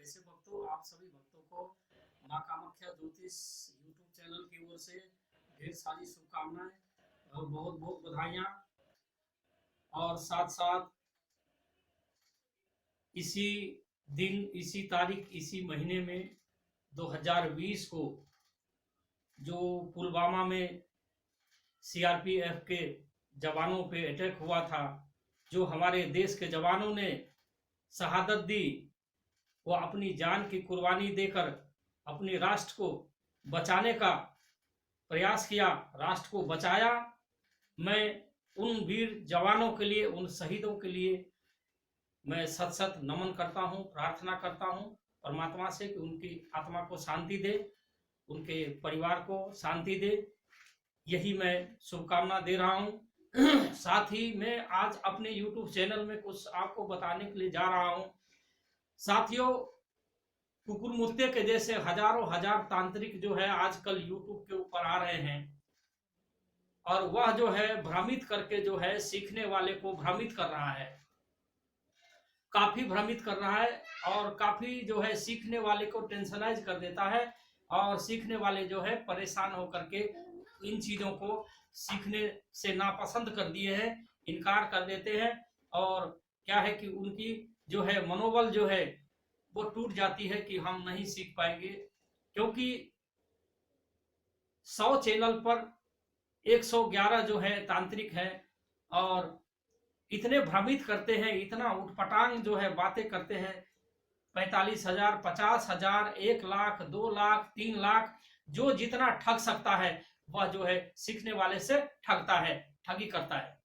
ऐसे भक्तों, आप सभी भक्तों को माँ कामाख्या ज्योतिष यूट्यूब चैनल की ओर से ढेर सारी शुभकामनाएं और बहुत बहुत बधाइयाँ। और साथ साथ इसी दिन, इसी तारीख, इसी महीने में 2020 को जो पुलवामा में सीआरपीएफ के जवानों पे अटैक हुआ था, जो हमारे देश के जवानों ने शहादत दी, वो अपनी जान की कुर्बानी देकर अपने राष्ट्र को बचाने का प्रयास किया, राष्ट्र को बचाया। मैं उन वीर जवानों के लिए, उन शहीदों के लिए मैं सत सत नमन करता हूँ, प्रार्थना करता हूँ परमात्मा से कि उनकी आत्मा को शांति दे, उनके परिवार को शांति दे। यही मैं शुभकामना दे रहा हूँ। साथ ही मैं आज अपने YouTube चैनल में कुछ आपको बताने के लिए जा रहा हूँ। साथियों, कुकुरमुत्ते के जैसे हजारों हजार तांत्रिक जो है आजकल YouTube के ऊपर आ रहे हैं, और वह जो है भ्रमित करके जो है सीखने वाले को भ्रमित कर रहा है, काफी भ्रमित कर रहा है, और काफी जो है सीखने वाले को टेंशनाइज कर देता है, और सीखने वाले जो है परेशान होकर के इन चीजों को सीखने से नापसंद कर दिए हैं, इनकार कर देते हैं। और क्या है कि उनकी जो है मनोबल जो है वो टूट जाती है कि हम नहीं सीख पाएंगे, क्योंकि 100 चैनल पर 111 जो है तांत्रिक है, और इतने भ्रमित करते हैं, इतना उठपटांग जो है बातें करते हैं। 45,000, 50,000, 1 लाख, 2 लाख, 3 लाख, जो जितना ठग सकता है वह जो है सीखने वाले से ठगता है, ठगी करता है।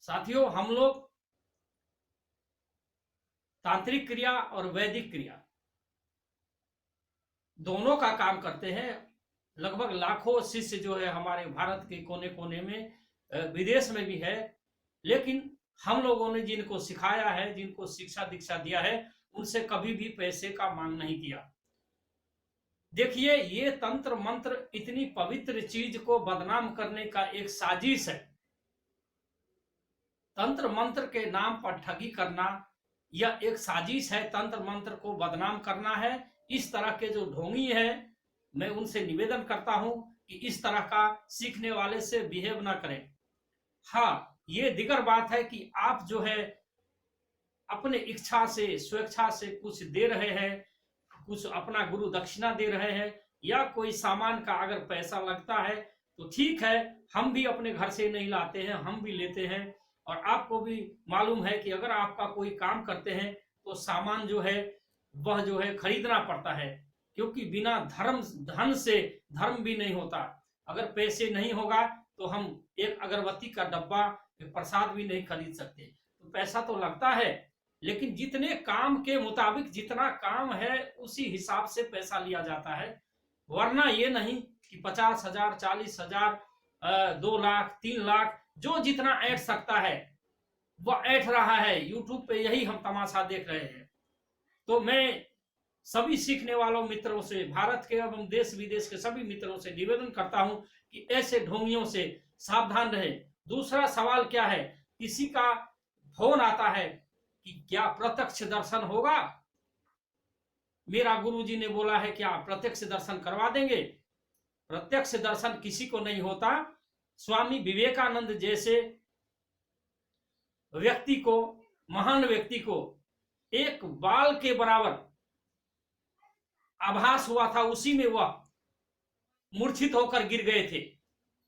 साथियों, हम लोग तांत्रिक क्रिया और वैदिक क्रिया दोनों का काम करते हैं। लगभग लाखों शिष्य जो है हमारे भारत के कोने कोने में, विदेश में भी है, लेकिन हम लोगों ने जिनको सिखाया है, जिनको शिक्षा दीक्षा दिया है, उनसे कभी भी पैसे का मांग नहीं किया। देखिए, ये तंत्र मंत्र इतनी पवित्र चीज को बदनाम करने का एक साजिश है। तंत्र मंत्र के नाम पर ठगी करना यह एक साजिश है, तंत्र मंत्र को बदनाम करना है। इस तरह के जो ढोंगी है, मैं उनसे निवेदन करता हूं कि इस तरह का सीखने वाले से बिहेव ना करें। हाँ, ये दिगर बात है कि आप जो है अपने इच्छा से, स्वेच्छा से कुछ दे रहे हैं, कुछ अपना गुरु दक्षिणा दे रहे हैं, या कोई सामान का अगर पैसा लगता है तो ठीक है, हम भी अपने घर से नहीं लाते हैं, हम भी लेते हैं। और आपको भी मालूम है कि अगर आपका कोई काम करते हैं तो सामान जो है वह जो है खरीदना पड़ता है, क्योंकि बिना धन से धर्म भी नहीं होता। अगर पैसे नहीं होगा तो हम एक अगरबत्ती का डब्बा, एक प्रसाद भी नहीं खरीद सकते। तो पैसा तो लगता है, लेकिन जितने काम के मुताबिक जितना काम है उसी हिसाब से पैसा लिया जाता है, वरना ये नहीं कि 50,000, 40,000, 2 लाख, 3 लाख, जो जितना ऐड सकता है वह ऐड रहा है। यूट्यूब पे यही हम तमाशा देख रहे हैं। तो मैं सभी सीखने वालों मित्रों से, भारत के एवं देश विदेश के सभी मित्रों से निवेदन करता हूं कि ऐसे ढोंगियों से सावधान रहे। दूसरा सवाल क्या है, किसी का फोन आता है कि क्या प्रत्यक्ष दर्शन होगा, मेरा गुरुजी ने बोला है क्या प्रत्यक्ष दर्शन करवा देंगे। प्रत्यक्ष दर्शन किसी को नहीं होता। स्वामी विवेकानंद जैसे व्यक्ति को, महान व्यक्ति को एक बाल के बराबर आभास हुआ था, उसी में वह मूर्छित होकर गिर गए थे।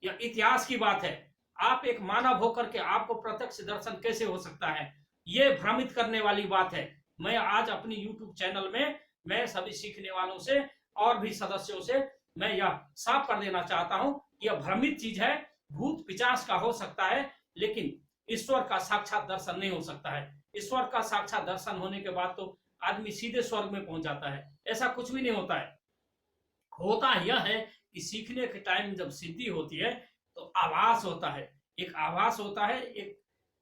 यह इतिहास की बात है। आप एक मानव होकर के आपको प्रत्यक्ष दर्शन कैसे हो सकता है? यह भ्रमित करने वाली बात है। मैं आज अपनी YouTube चैनल में मैं सभी सीखने वालों से और भी सदस्यों से मैं यह साफ कर देना चाहता हूं, यह भ्रमित चीज है। भूत पिचास का हो सकता है, लेकिन ईश्वर का साक्षात दर्शन नहीं हो सकता है। ईश्वर का साक्षात दर्शन होने के बाद तो आदमी सीधे स्वर्ग में पहुंच जाता है। ऐसा कुछ भी नहीं होता है। होता यह है कि सीखने के टाइम जब सिद्धि होती है तो आभास होता है, एक आभास होता है, एक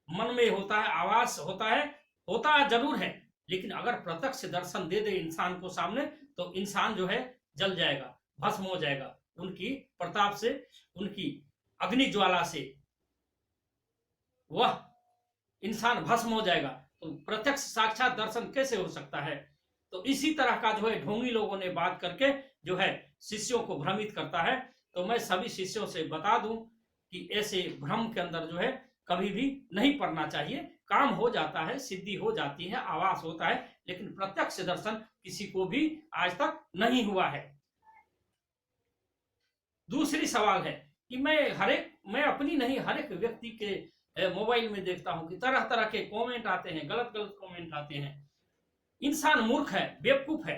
मन में होता है, आभास होता है, होता जरूर है। लेकिन अगर प्रत्यक्ष दर्शन दे दे इंसान को सामने, तो इंसान जो है जल जाएगा, भस्म हो जाएगा। उनकी प्रताप से, उनकी अग्नि ज्वाला से वह इंसान भस्म हो जाएगा। तो प्रत्यक्ष साक्षात दर्शन कैसे हो सकता है? तो इसी तरह का जो है ढोंगी लोगों ने बात करके जो है शिष्यों को भ्रमित करता है। तो मैं सभी शिष्यों से बता दूं कि ऐसे भ्रम के अंदर जो है कभी भी नहीं पड़ना चाहिए। काम हो जाता है, सिद्धि हो जाती है, आवास होता है, लेकिन प्रत्यक्ष दर्शन किसी को भी आज तक नहीं हुआ है। दूसरी सवाल है कि मैं अपनी नहीं, हर एक व्यक्ति के मोबाइल में देखता हूं कि तरह तरह के कमेंट आते हैं, गलत गलत कमेंट आते हैं। इंसान मूर्ख है, बेवकूफ है,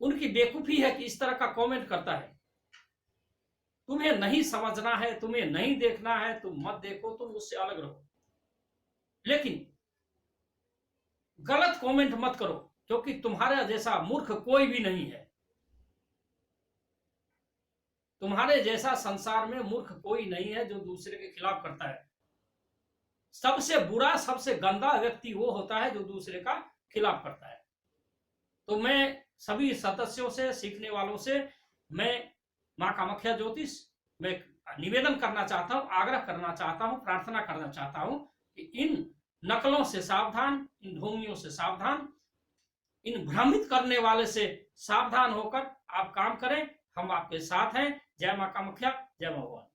उनकी बेवकूफी है कि इस तरह का कमेंट करता है। तुम्हें नहीं समझना है, तुम्हें नहीं देखना है, तुम मत देखो, तुम उससे अलग रहो, लेकिन गलत कमेंट मत करो, क्योंकि तुम्हारे जैसा मूर्ख कोई भी नहीं है। तुम्हारे जैसा संसार में मूर्ख कोई नहीं है जो दूसरे के खिलाफ करता है। सबसे बुरा, सबसे गंदा व्यक्ति वो होता है जो दूसरे का खिलाफ करता है। तो मैं सभी सदस्यों से, सीखने वालों से, मैं मां कामाख्या ज्योतिष मैं निवेदन करना चाहता हूं, आग्रह करना चाहता हूं, प्रार्थना करना चाहता हूं कि इन नकलों से सावधान, इन ढोंगियों से सावधान, इन भ्रमित करने वाले से सावधान होकर आप काम करें। हम आपके साथ हैं। जय मां कामाख्या, जय मां भवानी।